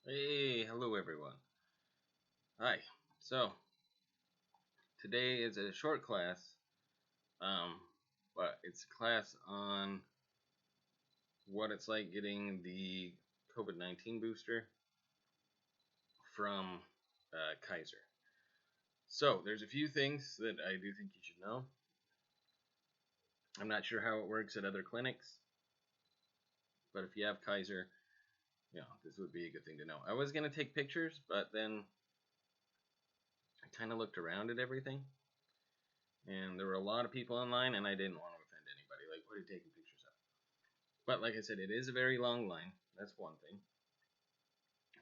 Hey, hello everyone. Hi. So, today is a short class, um, but it's a class on what it's like getting the COVID-19 booster from Kaiser. So, there's a few things that I do think you should know. I'm not sure how it works at other clinics, but if you have Kaiser, this would be a good thing to know. I was going to take pictures, but then I kind of looked around at everything, and there were a lot of people online, and I didn't want to offend anybody. Like, what are you taking pictures of? But like I said, it is a very long line. That's one thing.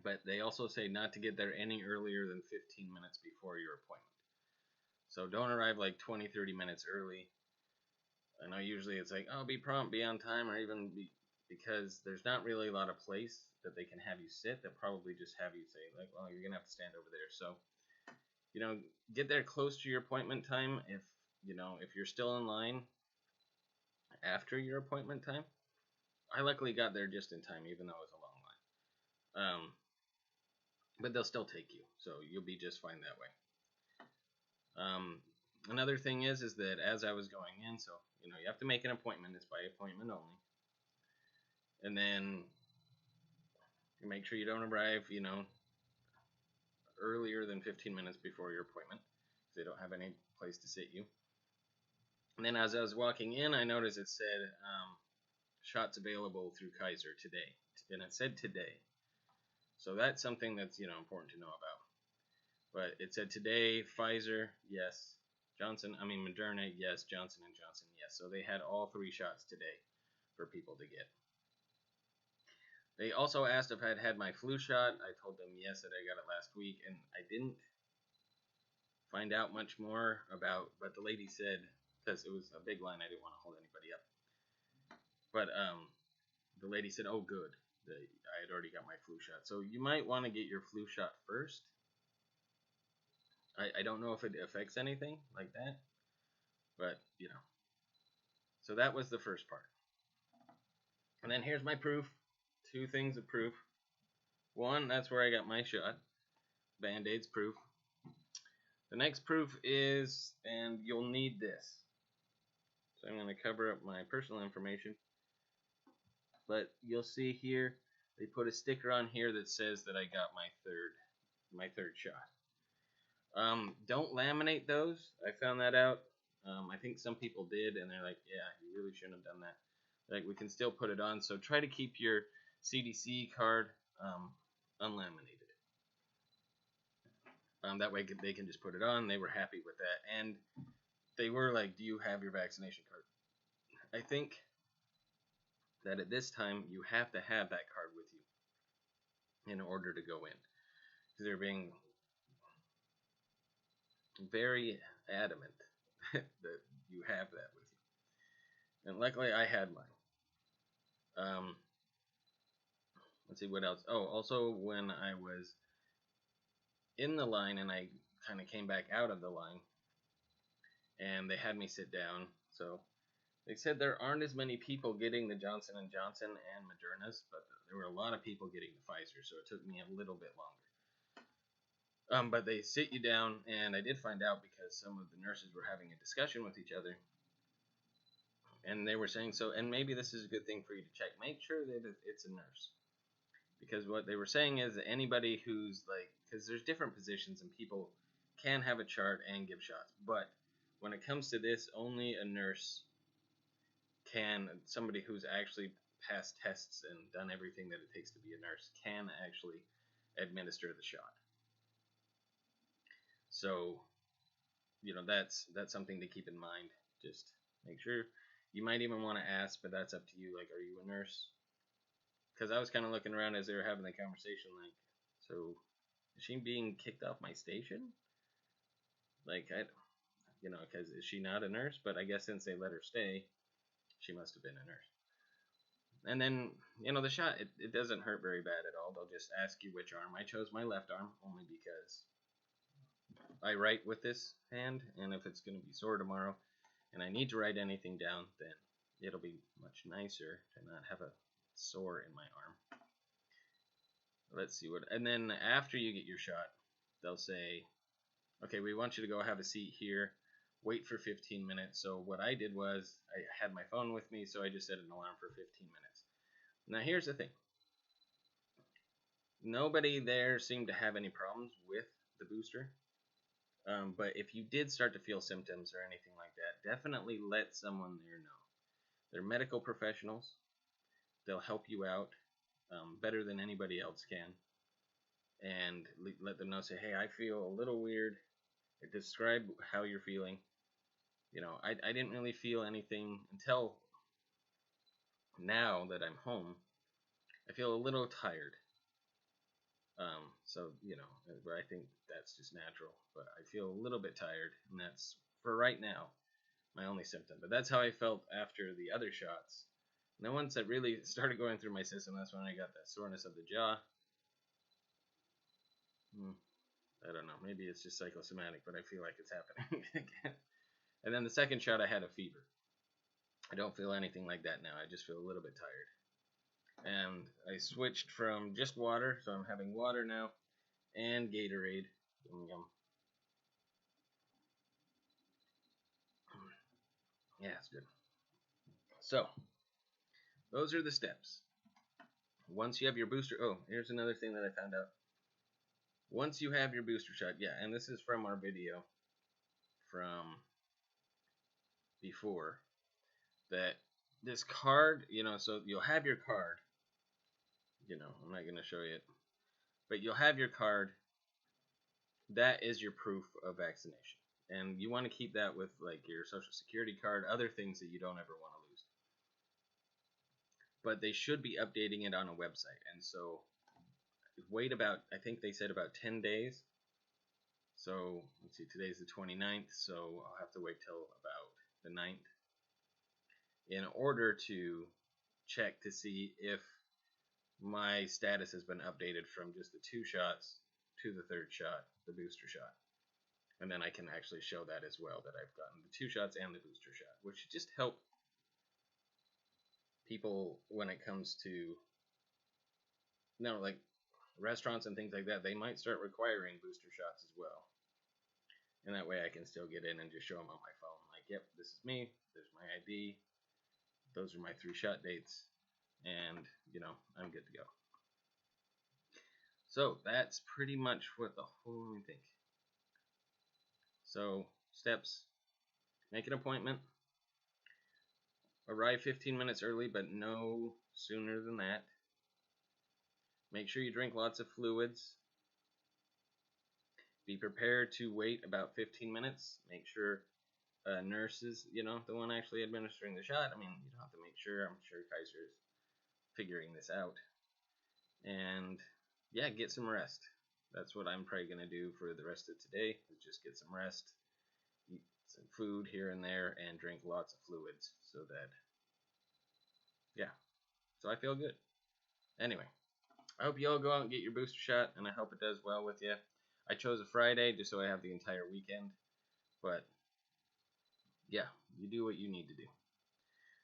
But they also say not to get there any earlier than 15 minutes before your appointment. So don't arrive like 20, 30 minutes early. I know usually it's like, oh, be prompt, be on time, or even be, because there's not really a lot of place that they can have you sit. They'll probably just have you say, like, well, you're going to have to stand over there. So, get there close to your appointment time. If you're still in line after your appointment time, I luckily got there just in time, even though it was a long line. But they'll still take you, so you'll be just fine that way. Um, Another thing is that as I was going in, so you have to make an appointment. It's by appointment only, and then you make sure you don't arrive, earlier than 15 minutes before your appointment, because they don't have any place to sit you. And then as I was walking in, I noticed it said shots available through Kaiser today, and it said today. So that's something that's important to know about. But it said today, Pfizer, yes. Moderna, yes. Johnson & Johnson, yes. So they had all 3 shots today for people to get. They also asked if I'd had my flu shot. I told them yes, that I got it last week, and I didn't find out much more about, but the lady said, because it was a big line, I didn't want to hold anybody up. But the lady said, oh, good. I had already got my flu shot. So you might want to get your flu shot first. I don't know if it affects anything like that, but So that was the first part. And then here's my proof. 2 things of proof. One, that's where I got my shot. Band-Aid's proof. The next proof is, and you'll need this. So I'm going to cover up my personal information. But you'll see here, they put a sticker on here that says that I got my third shot. Don't laminate those. I found that out. I think some people did, and they're like, yeah, you really shouldn't have done that. Like, we can still put it on, so try to keep your CDC card unlaminated. That way they can just put it on. They were happy with that, and they were like, do you have your vaccination card? I think that at this time you have to have that card with you in order to go in, because they're being very adamant that you have that with you. And luckily I had mine. Let's see what else. Oh, also when I was in the line and I kind of came back out of the line, and they had me sit down. So they said there aren't as many people getting the Johnson & Johnson and Moderna's, but there were a lot of people getting the Pfizer, so it took me a little bit longer. But they sit you down, and I did find out because some of the nurses were having a discussion with each other, and they were saying, so, and maybe this is a good thing for you to check. Make sure that it's a nurse. Because what they were saying is that anybody who's like, because there's different positions and people can have a chart and give shots, but when it comes to this, only a nurse can, somebody who's actually passed tests and done everything that it takes to be a nurse, can actually administer the shot. So, that's something to keep in mind. Just make sure. You might even want to ask, but that's up to you. Like, are you a nurse? Because I was kind of looking around as they were having the conversation, like, so is she being kicked off my station? Like, because is she not a nurse? But I guess since they let her stay, she must have been a nurse. And then, the shot, it doesn't hurt very bad at all. They'll just ask you which arm. I chose my left arm only because I write with this hand, and if it's going to be sore tomorrow and I need to write anything down, then it'll be much nicer to not have a sore in my arm. let's see what, and then after you get your shot, they'll say, okay, we want you to go have a seat here, wait for 15 minutes. So what I did was I had my phone with me, so I just set an alarm for 15 minutes. Now here's the thing. Nobody there seemed to have any problems with the booster. But if you did start to feel symptoms or anything like that, definitely let someone there know. They're medical professionals. They'll help you out better than anybody else can. And let them know, say, hey, I feel a little weird. Describe how you're feeling. You know, I didn't really feel anything until now that I'm home. I feel a little tired. So, you know, I think that's just natural. But I feel a little bit tired, and that's, for right now, my only symptom. But that's how I felt after the other shots. And the ones that really started going through my system, that's when I got that soreness of the jaw. I don't know. Maybe it's just psychosomatic, but I feel like it's happening again. And then the second shot, I had a fever. I don't feel anything like that now. I just feel a little bit tired. And I switched from just water, so I'm having water now, and Gatorade. Yum, yum. Yeah, it's good. So, those are the steps. Once you have your booster, oh, here's another thing that I found out. Once you have your booster shot, yeah, and this is from our video from before, that this card, you know, so you'll have your card, you know, I'm not going to show you it, but you'll have your card. That is your proof of vaccination. And you want to keep that with like your social security card, other things that you don't ever want to lose. But they should be updating it on a website. And so wait about, I think they said about 10 days. So let's see, today's the 29th, so I'll have to wait till about the 9th in order to check to see if my status has been updated from just the 2 shots to the 3rd shot, the booster shot. And then I can actually show that as well, that I've gotten the 2 shots and the booster shot, which should just help people when it comes to, you know, like restaurants and things like that. They might start requiring booster shots as well. And that way I can still get in and just show them on my phone. Like, yep, this is me. There's my ID. Those are my 3 shot dates. And, you know, I'm good to go. So that's pretty much what the whole, let me think. So, steps. Make an appointment. Arrive 15 minutes early, but no sooner than that. Make sure you drink lots of fluids. Be prepared to wait about 15 minutes. Make sure nurses, you know, the one actually administering the shot. I mean, you don't have to make sure. I'm sure Kaiser is figuring this out. And yeah, get some rest. That's what I'm probably going to do for the rest of today, is just get some rest, eat some food here and there, and drink lots of fluids so that, yeah, so I feel good. Anyway, I hope you all go out and get your booster shot, and I hope it does well with you. I chose a Friday just so I have the entire weekend, but yeah, you do what you need to do.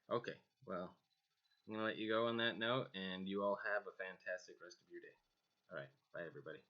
Okay, well, I'm going to let you go on that note, and you all have a fantastic rest of your day. All right, bye everybody.